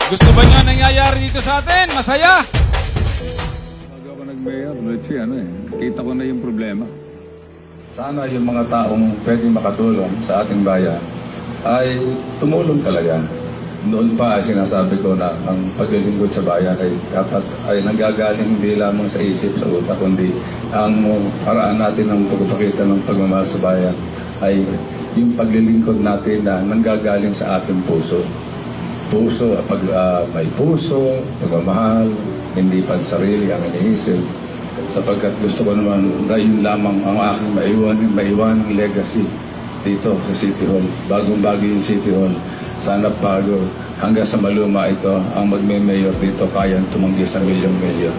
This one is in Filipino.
Gusto ba niyo nangyayari dito sa atin? Masaya! Pag ako nag-mayor, let's see, kita ko na yung problema. Sana yung mga taong pwedeng makatulong sa ating bayan ay tumulong talaga. Noon pa ay sinasabi ko na ang paglilingkod sa bayan ay dapat ay nanggagaling hindi lamang sa isip, sa utak, kundi ang paraan natin ng pagpapakita ng pagmamahal sa bayan ay yung paglilingkod natin na nanggagaling sa ating puso. Puso, may puso, pagmamahal, hindi pansarili ang iniisip. Sapagkat gusto ko naman na yun lamang ang aking maiwanang legacy dito sa City Hall. Bagong-bago yung City Hall. Sana bago hanggang sa maluma ito ang magme-mayor dito kayang tumanggi sa milyon-milyon.